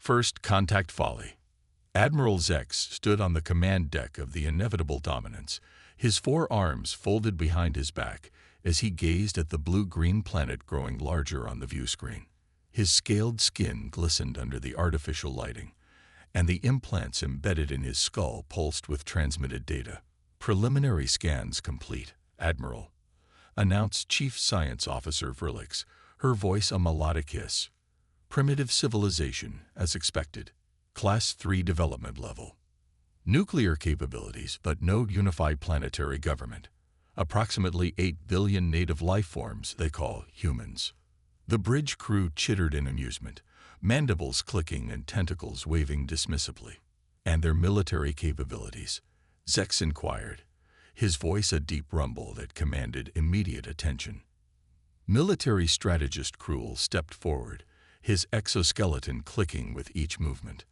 First contact folly. Admiral Zex stood on the command deck of the inevitable Dominance, his forearms folded behind his back as he gazed at the blue-green planet growing larger on the view screen. His scaled skin glistened under the artificial lighting, and the implants embedded in his skull pulsed with transmitted data. Preliminary scans complete, Admiral, announced Chief Science Officer Verlix, her voice a melodic hiss. Primitive civilization, as expected. Class 3 development level. Nuclear capabilities, but no unified planetary government. Approximately 8 billion native life forms they call humans. The bridge crew chittered in amusement, mandibles clicking and tentacles waving dismissively. And their military capabilities? Zex inquired, his voice a deep rumble that commanded immediate attention. Military strategist Cruel stepped forward, his exoskeleton clicking with each movement.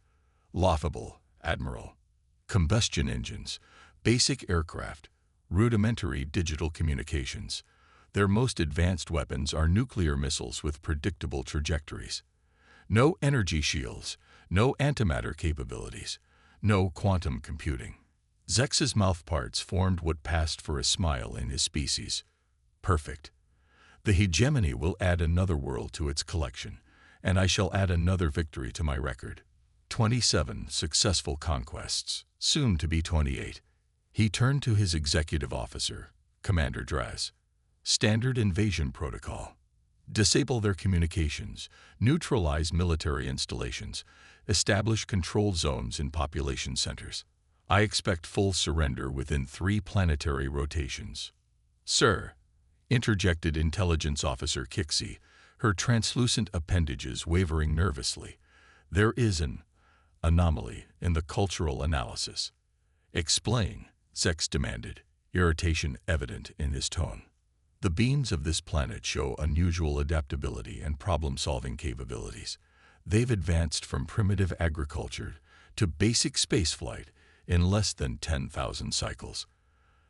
Laughable, Admiral. Combustion engines, basic aircraft, rudimentary digital communications. Their most advanced weapons are nuclear missiles with predictable trajectories. No energy shields, no antimatter capabilities, no quantum computing. Zex's mouthparts formed what passed for a smile in his species. Perfect. The hegemony will add another world to its collection, and I shall add another victory to my record. 27 successful conquests, soon to be 28. He turned to his executive officer, Commander Draz. Standard invasion protocol. Disable their communications, neutralize military installations, establish control zones in population centers. I expect full surrender within 3 planetary rotations. Sir, interjected Intelligence Officer Kixie, her translucent appendages wavering nervously, there is an anomaly in the cultural analysis. Explain, Zex demanded, irritation evident in his tone. The beings of this planet show unusual adaptability and problem-solving capabilities. They've advanced from primitive agriculture to basic spaceflight in less than 10,000 cycles.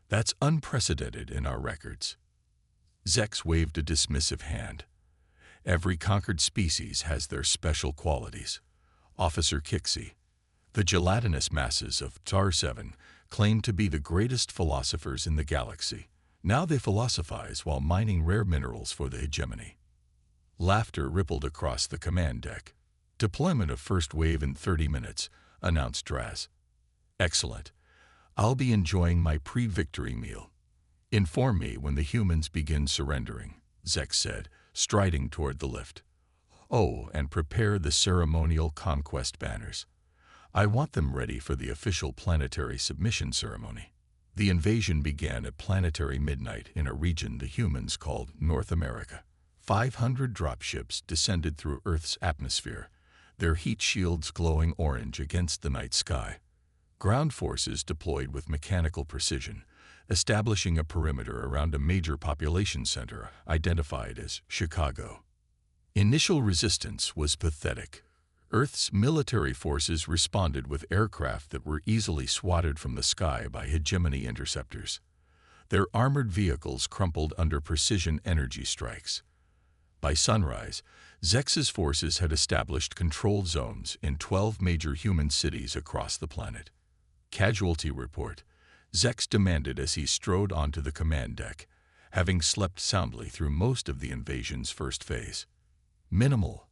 That's unprecedented in our records. Zex waved a dismissive hand. Every conquered species has their special qualities. Officer Kixie, the gelatinous masses of Tar 7 claim to be the greatest philosophers in the galaxy. Now they philosophize while mining rare minerals for the hegemony. Laughter rippled across the command deck. Deployment of first wave in 30 minutes, announced Draz. Excellent. I'll be enjoying my pre-victory meal. Inform me when the humans begin surrendering, Zex said, striding toward the lift. Oh, and prepare the ceremonial conquest banners. I want them ready for the official planetary submission ceremony. The invasion began at planetary midnight in a region the humans called North America. 500 dropships descended through Earth's atmosphere, their heat shields glowing orange against the night sky. Ground forces deployed with mechanical precision, establishing a perimeter around a major population center identified as Chicago. Initial resistance was pathetic. Earth's military forces responded with aircraft that were easily swatted from the sky by hegemony interceptors. Their armored vehicles crumpled under precision energy strikes. By sunrise, Zex's forces had established control zones in 12 major human cities across the planet. Casualty report, Zex demanded as he strode onto the command deck, having slept soundly through most of the invasion's first phase. Minimal,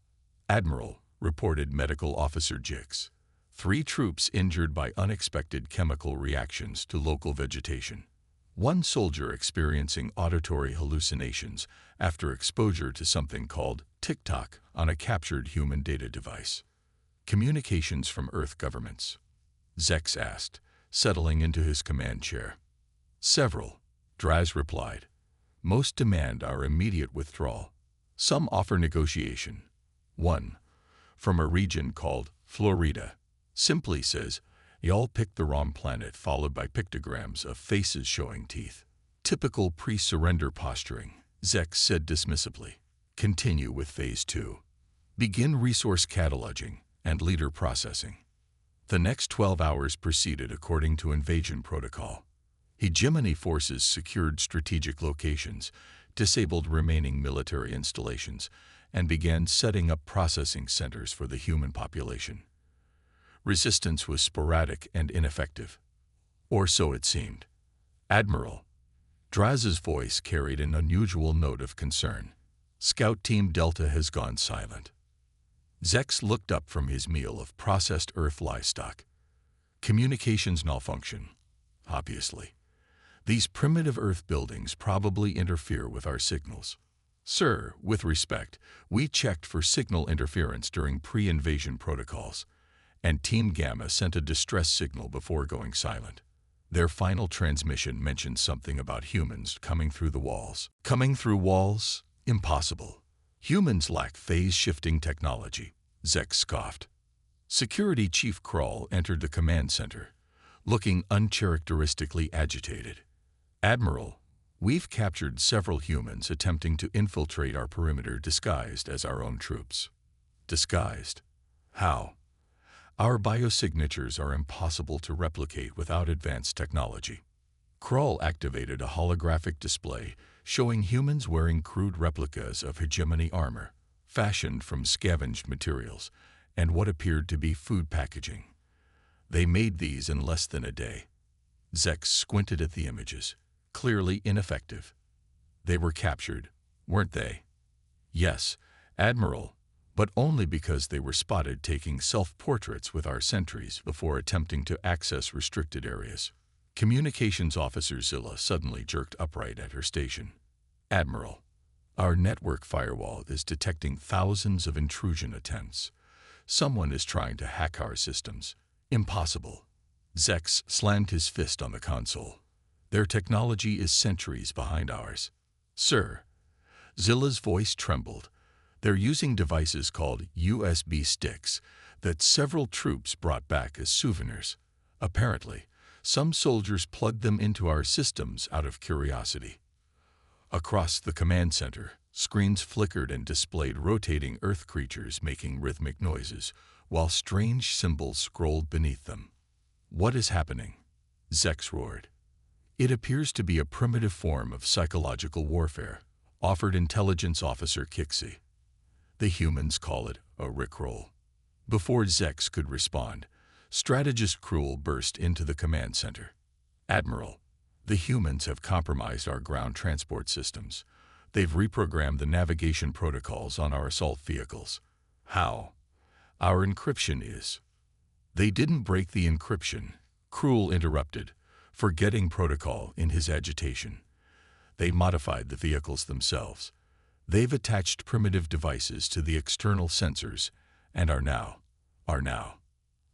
Admiral, reported Medical Officer Jix. 3 troops injured by unexpected chemical reactions to local vegetation. 1 soldier experiencing auditory hallucinations after exposure to something called TikTok on a captured human data device. Communications from Earth governments, Zex asked, settling into his command chair. Several, Draz replied. Most demand our immediate withdrawal. Some offer negotiation. 1. From a region called Florida. Simply says, y'all picked the wrong planet, followed by pictograms of faces showing teeth. Typical pre-surrender posturing, Zex said dismissively. Continue with Phase 2. Begin resource cataloging and leader processing. The next 12 hours proceeded according to invasion protocol. Hegemony forces secured strategic locations, disabled remaining military installations, and began setting up processing centers for the human population. Resistance was sporadic and ineffective. Or so it seemed. Admiral. Draz's voice carried an unusual note of concern. Scout Team Delta has gone silent. Zex looked up from his meal of processed Earth livestock. Communications malfunction. Obviously. These primitive Earth buildings probably interfere with our signals. Sir, with respect, we checked for signal interference during pre-invasion protocols, and Team Gamma sent a distress signal before going silent. Their final transmission mentioned something about humans coming through the walls. Coming through walls? Impossible. Humans lack phase-shifting technology, Zex scoffed. Security Chief Krull entered the command center, looking uncharacteristically agitated. Admiral, we've captured several humans attempting to infiltrate our perimeter disguised as our own troops. Disguised? How? Our biosignatures are impossible to replicate without advanced technology. Krull activated a holographic display showing humans wearing crude replicas of hegemony armor, fashioned from scavenged materials, and what appeared to be food packaging. They made these in less than a day. Zex squinted at the images, clearly ineffective. They were captured, weren't they? Yes, Admiral, but only because they were spotted taking self-portraits with our sentries before attempting to access restricted areas. Communications Officer Zilla suddenly jerked upright at her station. Admiral, our network firewall is detecting thousands of intrusion attempts. Someone is trying to hack our systems. Impossible. Zex slammed his fist on the console. Their technology is centuries behind ours. Sir, Zilla's voice trembled. They're using devices called USB sticks that several troops brought back as souvenirs. Apparently, some soldiers plugged them into our systems out of curiosity. Across the command center, screens flickered and displayed rotating Earth creatures making rhythmic noises, while strange symbols scrolled beneath them. What is happening? Zex roared. It appears to be a primitive form of psychological warfare, offered Intelligence Officer Kixie. The humans call it a rickroll. Before Zex could respond, Strategist Krull burst into the command center. Admiral, the humans have compromised our ground transport systems. They've reprogrammed the navigation protocols on our assault vehicles. How? Our encryption is. They didn't break the encryption, Krull interrupted, forgetting protocol in his agitation. They modified the vehicles themselves. They've attached primitive devices to the external sensors and are now.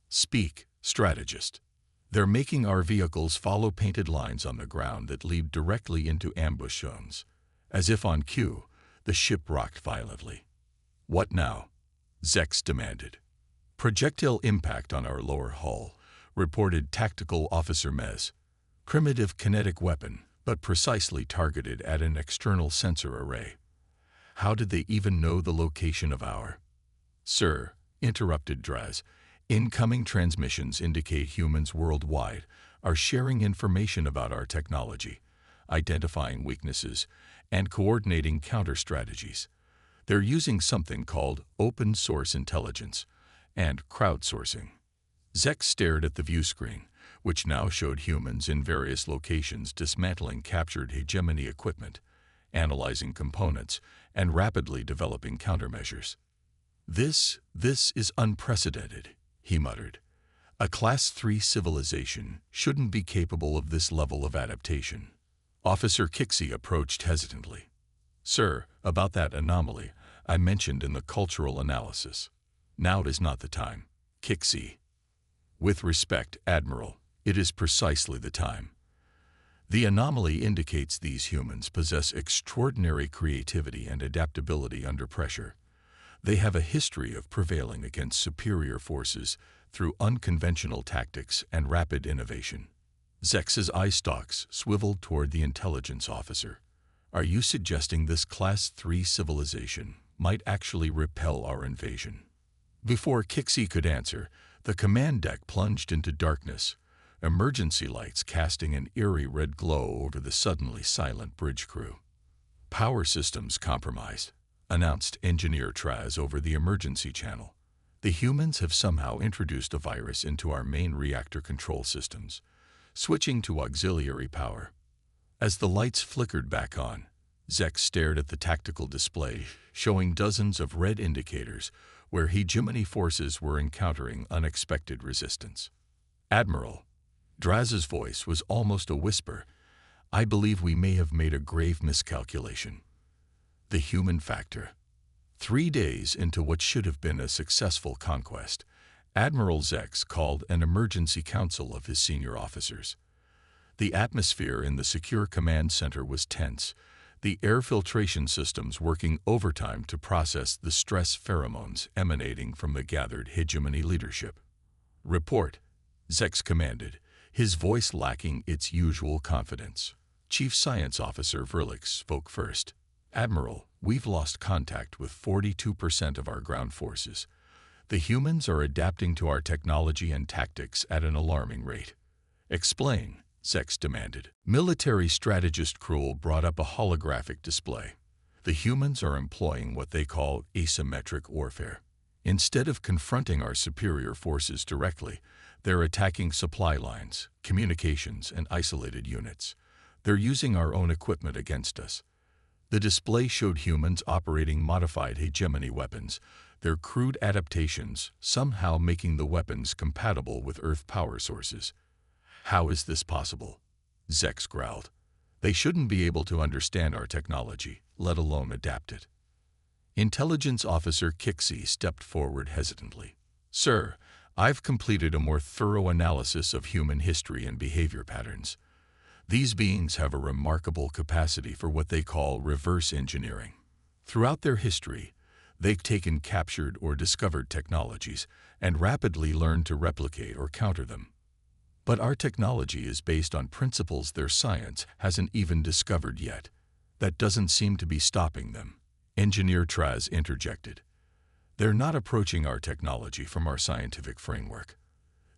Speak, strategist. They're making our vehicles follow painted lines on the ground that lead directly into ambush zones. As if on cue, the ship rocked violently. What now? Zex demanded. Projectile impact on our lower hull, reported Tactical Officer Mez. Primitive kinetic weapon, but precisely targeted at an external sensor array. How did they even know the location of our? Sir, interrupted Draz, incoming transmissions indicate humans worldwide are sharing information about our technology, identifying weaknesses, and coordinating counter-strategies. They're using something called open-source intelligence and crowdsourcing. Zex stared at the view screen, which now showed humans in various locations dismantling captured hegemony equipment, analyzing components, and rapidly developing countermeasures. This is unprecedented, he muttered. A Class 3 civilization shouldn't be capable of this level of adaptation. Officer Kixie approached hesitantly. Sir, about that anomaly I mentioned in the cultural analysis. Now is not the time. Kixie. With respect, Admiral, it is precisely the time. The anomaly indicates these humans possess extraordinary creativity and adaptability under pressure. They have a history of prevailing against superior forces through unconventional tactics and rapid innovation. Zex's eye stalks swiveled toward the intelligence officer. Are you suggesting this Class 3 civilization might actually repel our invasion? Before Kixie could answer, the command deck plunged into darkness, emergency lights casting an eerie red glow over the suddenly silent bridge crew. Power systems compromised. announced Engineer Traz over the emergency channel. The humans have somehow introduced a virus into our main reactor control systems, switching to auxiliary power. As the lights flickered back on, Zex stared at the tactical display, showing dozens of red indicators where hegemony forces were encountering unexpected resistance. Admiral, Draz's voice was almost a whisper, I believe we may have made a grave miscalculation. The human factor. 3 days into what should have been a successful conquest, Admiral Zex called an emergency council of his senior officers. The atmosphere in the secure command center was tense, the air filtration systems working overtime to process the stress pheromones emanating from the gathered hegemony leadership. Report, Zex commanded, his voice lacking its usual confidence. Chief Science Officer Verlix spoke first. Admiral, we've lost contact with 42% of our ground forces. The humans are adapting to our technology and tactics at an alarming rate. Explain, Zex demanded. Military strategist Krull brought up a holographic display. The humans are employing what they call asymmetric warfare. Instead of confronting our superior forces directly, they're attacking supply lines, communications, and isolated units. They're using our own equipment against us. The display showed humans operating modified hegemony weapons, their crude adaptations somehow making the weapons compatible with Earth power sources. How is this possible? Zex growled. They shouldn't be able to understand our technology, let alone adapt it. Intelligence Officer Kixie stepped forward hesitantly. Sir, I've completed a more thorough analysis of human history and behavior patterns. These beings have a remarkable capacity for what they call reverse engineering. Throughout their history, they've taken captured or discovered technologies and rapidly learned to replicate or counter them. But our technology is based on principles their science hasn't even discovered yet. That doesn't seem to be stopping them, Engineer Traz interjected. They're not approaching our technology from our scientific framework.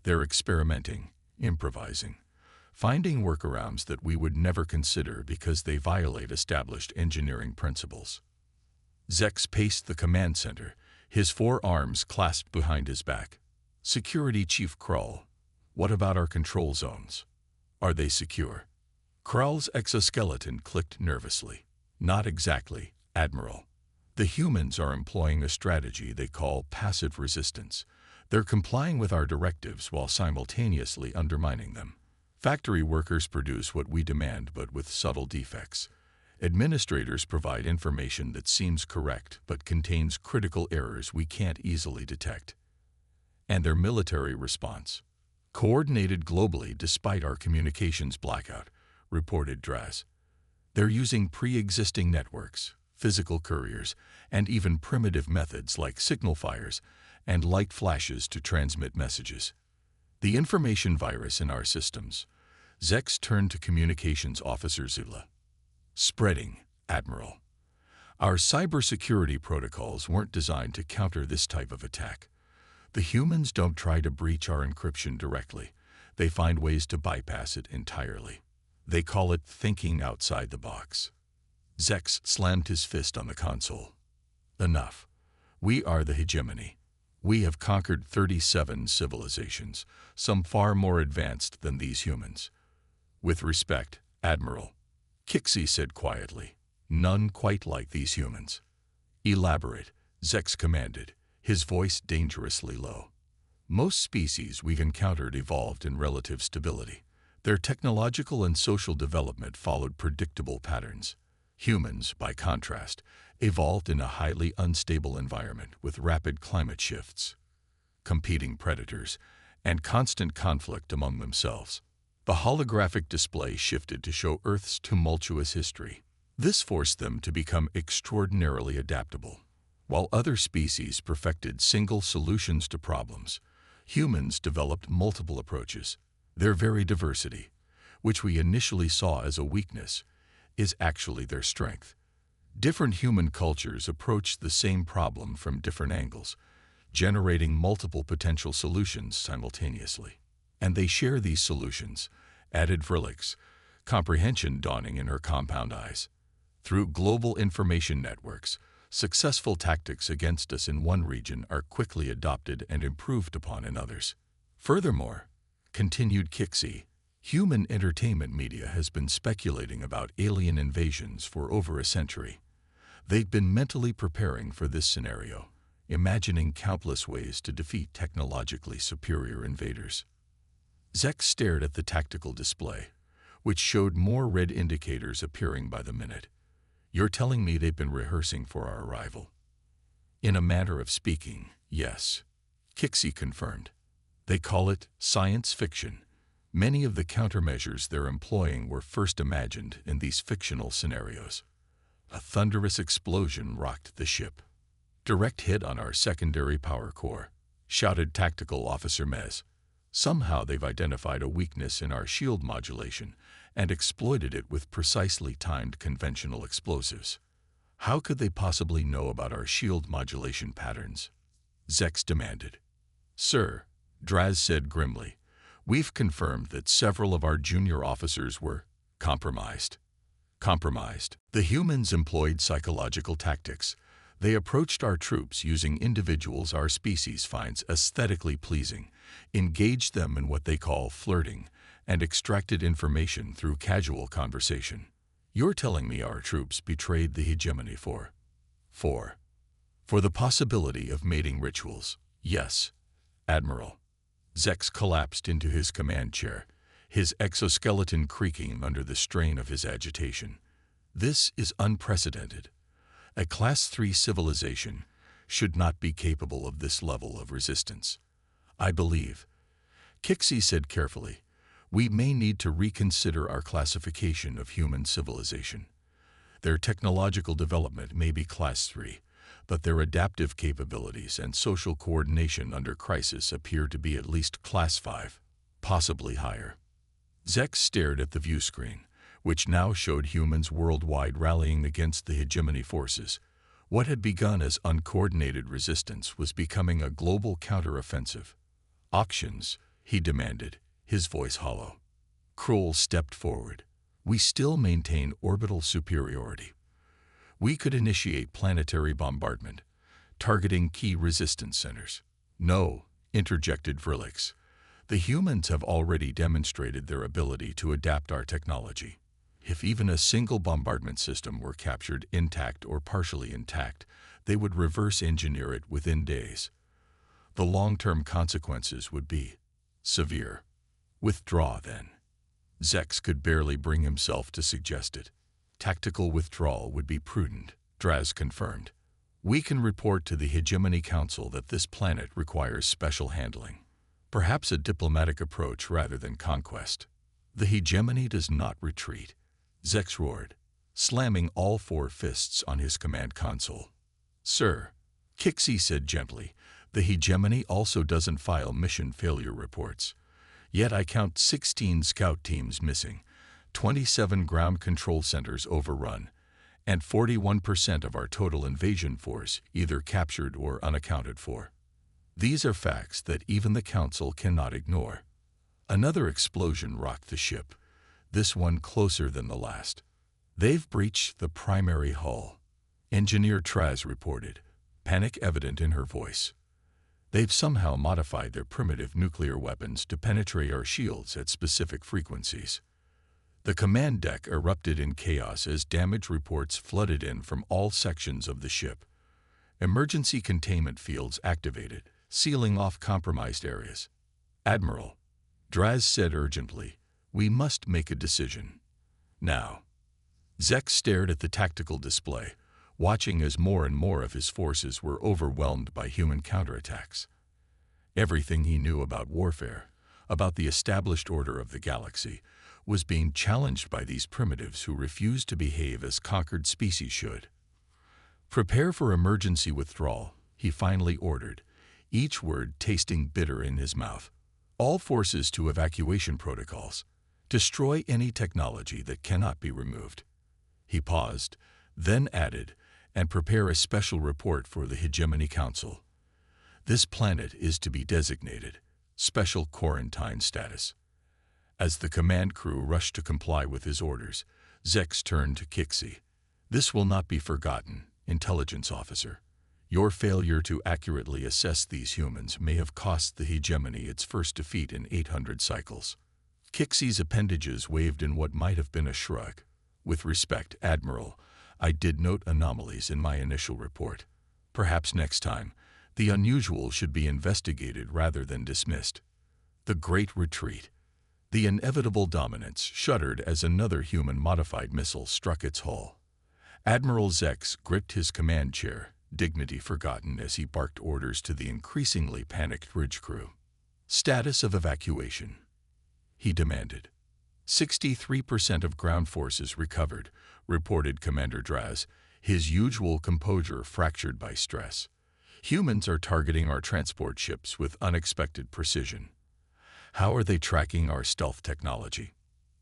They're experimenting, improvising, finding workarounds that we would never consider because they violate established engineering principles. Zex paced the command center, his 4 arms clasped behind his back. Security Chief Krull, what about our control zones? Are they secure? Krull's exoskeleton clicked nervously. Not exactly, Admiral. The humans are employing a strategy they call passive resistance. They're complying with our directives while simultaneously undermining them. Factory workers produce what we demand but with subtle defects. Administrators provide information that seems correct but contains critical errors we can't easily detect. And their military response. Coordinated globally despite our communications blackout, reported Draz. They're using pre-existing networks, physical couriers, and even primitive methods like signal fires and light flashes to transmit messages. The information virus in our systems. Zex turned to Communications Officer Zula. Spreading, Admiral. Our cybersecurity protocols weren't designed to counter this type of attack. The humans don't try to breach our encryption directly. They find ways to bypass it entirely. They call it thinking outside the box. Zex slammed his fist on the console. Enough. We are the hegemony. We have conquered 37 civilizations, some far more advanced than these humans. With respect, Admiral, Kixie said quietly, none quite like these humans. Elaborate, Zex commanded, his voice dangerously low. Most species we've encountered evolved in relative stability. Their technological and social development followed predictable patterns. Humans, by contrast, evolved in a highly unstable environment with rapid climate shifts, competing predators, and constant conflict among themselves. The holographic display shifted to show Earth's tumultuous history. This forced them to become extraordinarily adaptable. While other species perfected single solutions to problems, humans developed multiple approaches. Their very diversity, which we initially saw as a weakness, is actually their strength. Different human cultures approach the same problem from different angles, generating multiple potential solutions simultaneously. And they share these solutions, added Verlix, comprehension dawning in her compound eyes. Through global information networks, Successful tactics against us in one region are quickly adopted and improved upon in others. Furthermore, continued Kixie, human entertainment media has been speculating about alien invasions for over a century. They've been mentally preparing for this scenario, imagining countless ways to defeat technologically superior invaders. Zex stared at the tactical display, which showed more red indicators appearing by the minute. You're telling me they've been rehearsing for our arrival? In a manner of speaking, yes. Kixie confirmed. They call it science fiction. Many of the countermeasures they're employing were first imagined in these fictional scenarios. A thunderous explosion rocked the ship. Direct hit on our secondary power core, shouted Tactical Officer Mez. Somehow they've identified a weakness in our shield modulation and exploited it with precisely timed conventional explosives. How could they possibly know about our shield modulation patterns? Zex demanded. Sir, Draz said grimly, we've confirmed that several of our junior officers were compromised. The humans employed psychological tactics. They approached our troops using individuals our species finds aesthetically pleasing, engaged them in what they call flirting, and extracted information through casual conversation. You're telling me our troops betrayed the hegemony for the possibility of mating rituals? Yes, Admiral. Zex collapsed into his command chair, his exoskeleton creaking under the strain of his agitation. This is unprecedented. A Class 3 civilization should not be capable of this level of resistance. I believe, Kixie said carefully, we may need to reconsider our classification of human civilization. Their technological development may be Class 3, but their adaptive capabilities and social coordination under crisis appear to be at least Class 5, possibly higher. Zex stared at the view screen, which now showed humans worldwide rallying against the hegemony forces. What had begun as uncoordinated resistance was becoming a global counteroffensive. Auctions, he demanded, his voice hollow. Kroll stepped forward. We still maintain orbital superiority. We could initiate planetary bombardment, targeting key resistance centers. No, interjected Vrillix. The humans have already demonstrated their ability to adapt our technology. If even a single bombardment system were captured intact or partially intact, they would reverse engineer it within days. The long-term consequences would be severe. Withdraw, then. Zex could barely bring himself to suggest it. Tactical withdrawal would be prudent, Draz confirmed. We can report to the Hegemony Council that this planet requires special handling. Perhaps a diplomatic approach rather than conquest. The hegemony does not retreat, Zex roared, slamming all four fists on his command console. Sir, Kixie said gently, the hegemony also doesn't file mission failure reports. Yet I count 16 scout teams missing, 27 ground control centers overrun, and 41% of our total invasion force either captured or unaccounted for. These are facts that even the Council cannot ignore. Another explosion rocked the ship, this one closer than the last. They've breached the primary hull, Engineer Traz reported, panic evident in her voice. They've somehow modified their primitive nuclear weapons to penetrate our shields at specific frequencies. The command deck erupted in chaos as damage reports flooded in from all sections of the ship. Emergency containment fields activated, sealing off compromised areas. Admiral, Draz said urgently, we must make a decision. Now. Zex stared at the tactical display, watching as more and more of his forces were overwhelmed by human counterattacks. Everything he knew about warfare, about the established order of the galaxy, was being challenged by these primitives who refused to behave as conquered species should. Prepare for emergency withdrawal, he finally ordered, each word tasting bitter in his mouth. All forces to evacuation protocols. Destroy any technology that cannot be removed. He paused, then added, and prepare a special report for the Hegemony Council. This planet is to be designated special quarantine status. As the command crew rushed to comply with his orders, Zex turned to Kixie. This will not be forgotten, Intelligence Officer. Your failure to accurately assess these humans may have cost the hegemony its first defeat in 800 cycles. Kixie's appendages waved in what might have been a shrug. With respect, Admiral, I did note anomalies in my initial report. Perhaps next time, the unusual should be investigated rather than dismissed. The Great Retreat. The inevitable dominance shuddered as another human-modified missile struck its hull. Admiral Zex gripped his command chair, dignity forgotten as he barked orders to the increasingly panicked bridge crew. Status of evacuation, he demanded. 63% of ground forces recovered, reported Commander Draz, his usual composure fractured by stress. Humans are targeting our transport ships with unexpected precision. How are they tracking our stealth technology?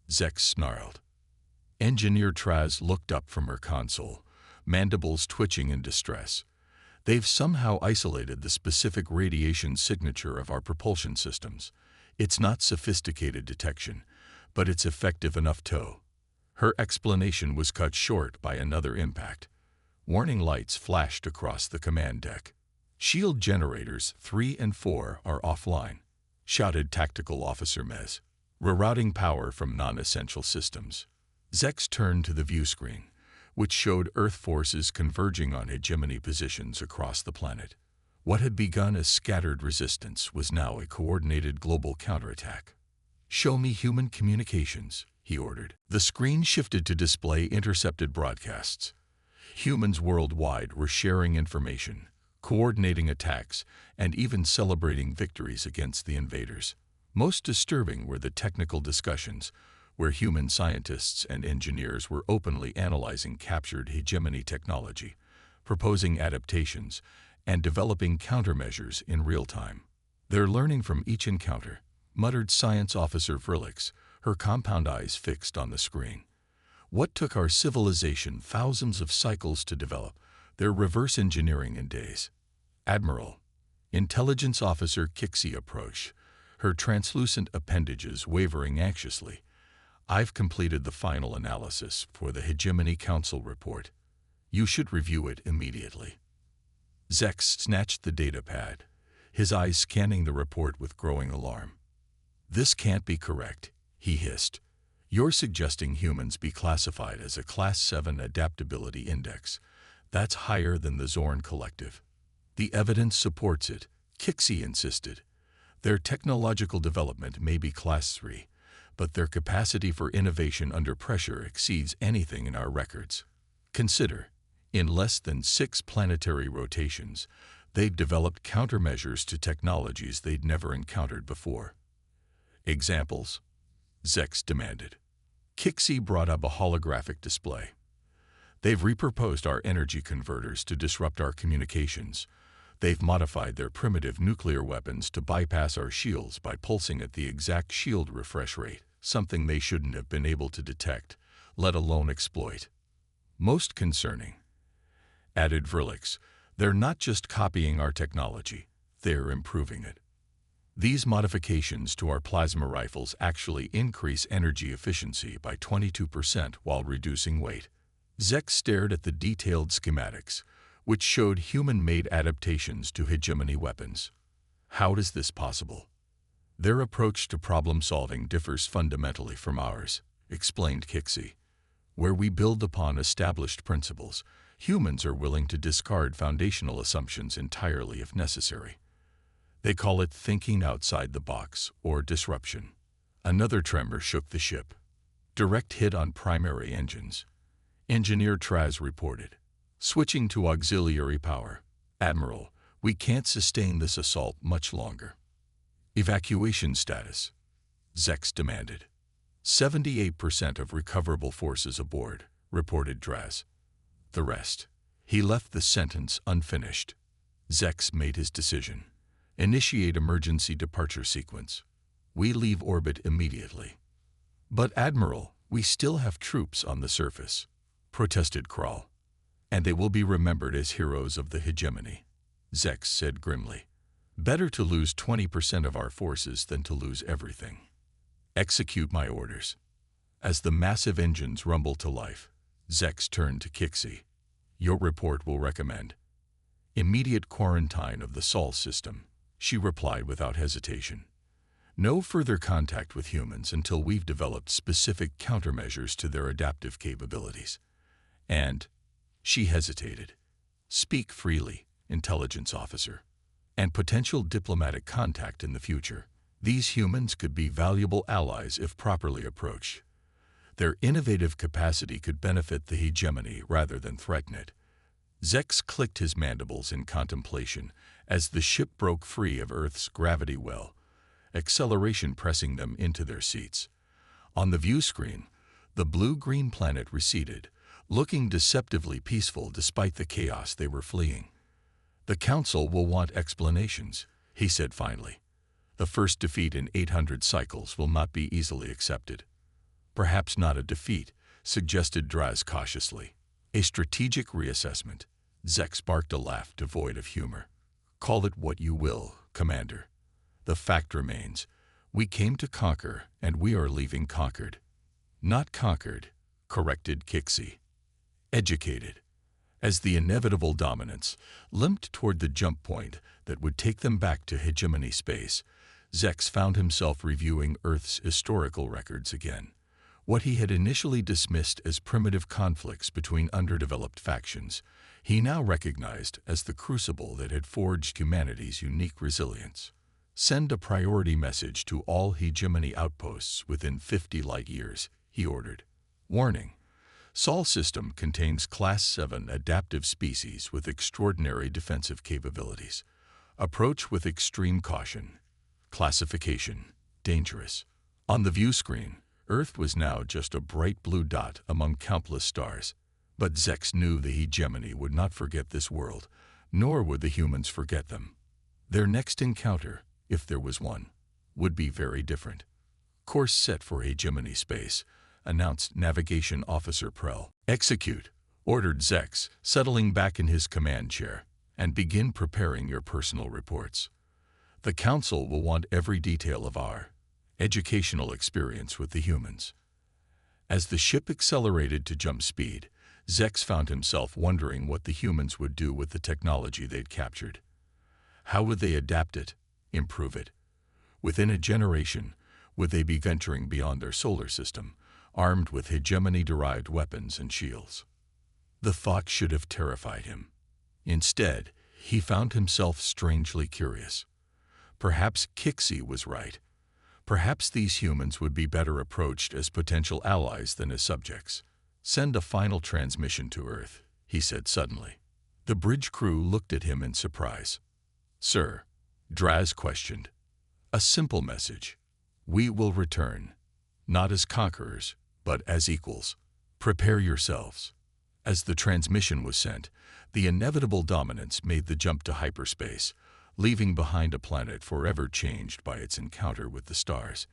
Zex snarled. Engineer Traz looked up from her console, mandibles twitching in distress. They've somehow isolated the specific radiation signature of our propulsion systems. It's not sophisticated detection, but it's effective enough to. Her explanation was cut short by another impact. Warning lights flashed across the command deck. Shield generators 3 and 4 are offline, shouted Tactical Officer Mez, rerouting power from non-essential systems. Zex turned to the view screen, which showed Earth forces converging on hegemony positions across the planet. What had begun as scattered resistance was now a coordinated global counterattack. Show me human communications, he ordered. The screen shifted to display intercepted broadcasts. Humans worldwide were sharing information, coordinating attacks, and even celebrating victories against the invaders. Most disturbing were the technical discussions, where human scientists and engineers were openly analyzing captured hegemony technology, proposing adaptations, and developing countermeasures in real time. They're learning from each encounter, muttered Science Officer Vrlix, her compound eyes fixed on the screen. What took our civilization thousands of cycles to develop, they're reverse engineering in days. Admiral, Intelligence Officer Kixie approached, her translucent appendages wavering anxiously. I've completed the final analysis for the Hegemony Council report. You should review it immediately. Zex snatched the data pad, his eyes scanning the report with growing alarm. This can't be correct, he hissed. You're suggesting humans be classified as a Class 7 adaptability index. That's higher than the Zorn Collective. The evidence supports it, Kixie insisted. Their technological development may be Class 3, but their capacity for innovation under pressure exceeds anything in our records. Consider, in less than 6 planetary rotations, they've developed countermeasures to technologies they'd never encountered before. Examples? Zex demanded. Kixie brought up a holographic display. They've repurposed our energy converters to disrupt our communications. They've modified their primitive nuclear weapons to bypass our shields by pulsing at the exact shield refresh rate, something they shouldn't have been able to detect, let alone exploit. Most concerning, added Vrlix, they're not just copying our technology, they're improving it. These modifications to our plasma rifles actually increase energy efficiency by 22% while reducing weight. Zex stared at the detailed schematics, which showed human-made adaptations to hegemony weapons. How is this possible? Their approach to problem-solving differs fundamentally from ours, explained Kixie. Where we build upon established principles, humans are willing to discard foundational assumptions entirely if necessary. They call it thinking outside the box or disruption. Another tremor shook the ship. Direct hit on primary engines. Engineer Traz reported. Switching to auxiliary power. Admiral, we can't sustain this assault much longer. Evacuation status. Zex demanded. 78% of recoverable forces aboard, reported Draz. The rest. He left the sentence unfinished. Zex made his decision. Initiate emergency departure sequence. We leave orbit immediately. But Admiral, we still have troops on the surface, protested Kral. And they will be remembered as heroes of the hegemony, Zex said grimly. Better to lose 20% of our forces than to lose everything. Execute my orders. As the massive engines rumbled to life, Zex turned to Kixie. Your report will recommend immediate quarantine of the Sol system, she replied without hesitation. No further contact with humans until we've developed specific countermeasures to their adaptive capabilities. And she hesitated. Speak freely, intelligence officer. And potential diplomatic contact in the future. These humans could be valuable allies if properly approached. Their innovative capacity could benefit the hegemony rather than threaten it. Zex clicked his mandibles in contemplation as the ship broke free of Earth's gravity well, acceleration pressing them into their seats. On the view screen, the blue-green planet receded, looking deceptively peaceful despite the chaos they were fleeing. The Council will want explanations, he said finally. The first defeat in 800 cycles will not be easily accepted. Perhaps not a defeat, suggested Draz cautiously. A strategic reassessment. Zex barked a laugh devoid of humor. Call it what you will, Commander. The fact remains, we came to conquer and we are leaving conquered. Not conquered, corrected Kixie. Educated. As the inevitable dominance limped toward the jump point that would take them back to hegemony space, Zex found himself reviewing Earth's historical records again. What he had initially dismissed as primitive conflicts between underdeveloped factions, he now recognized as the crucible that had forged humanity's unique resilience. Send a priority message to all hegemony outposts within 50 light-years, he ordered. Warning. Sol system contains Class 7 adaptive species with extraordinary defensive capabilities. Approach with extreme caution. Classification. Dangerous. On the view screen, Earth was now just a bright blue dot among countless stars. But Zex knew the hegemony would not forget this world, nor would the humans forget them. Their next encounter, if there was one, would be very different. Course set for hegemony space, announced Navigation Officer Prell. Execute, ordered Zex, settling back in his command chair, and begin preparing your personal reports. The Council will want every detail of our educational experience with the humans. As the ship accelerated to jump speed, Zex found himself wondering what the humans would do with the technology they'd captured. How would they adapt it, improve it? Within a generation, would they be venturing beyond their solar system, armed with hegemony-derived weapons and shields? The thought should have terrified him. Instead, he found himself strangely curious. Perhaps Kixie was right. Perhaps these humans would be better approached as potential allies than as subjects. Send a final transmission to Earth, he said suddenly. The bridge crew looked at him in surprise. Sir, Draz questioned. A simple message. We will return, not as conquerors, but as equals. Prepare yourselves. As the transmission was sent, the inevitable dominance made the jump to hyperspace, leaving behind a planet forever changed by its encounter with the stars,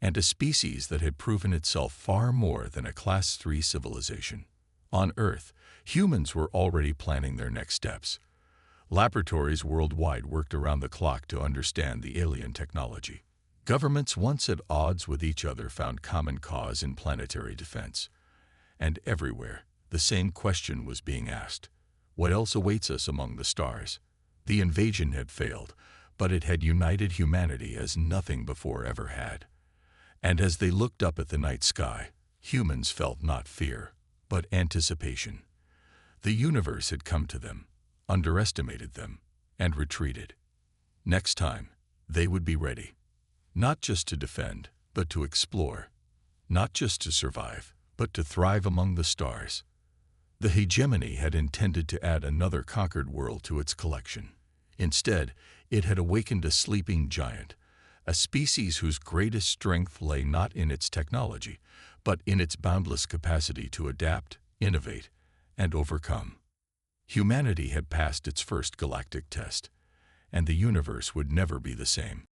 and a species that had proven itself far more than a Class 3 civilization. On Earth, humans were already planning their next steps. Laboratories worldwide worked around the clock to understand the alien technology. Governments once at odds with each other found common cause in planetary defense. And everywhere, the same question was being asked. What else awaits us among the stars? The invasion had failed, but it had united humanity as nothing before ever had. And as they looked up at the night sky, humans felt not fear, but anticipation. The universe had come to them, underestimated them, and retreated. Next time, they would be ready. Not just to defend, but to explore. Not just to survive, but to thrive among the stars. The hegemony had intended to add another conquered world to its collection. Instead, it had awakened a sleeping giant, a species whose greatest strength lay not in its technology, but in its boundless capacity to adapt, innovate, and overcome. Humanity had passed its first galactic test, and the universe would never be the same.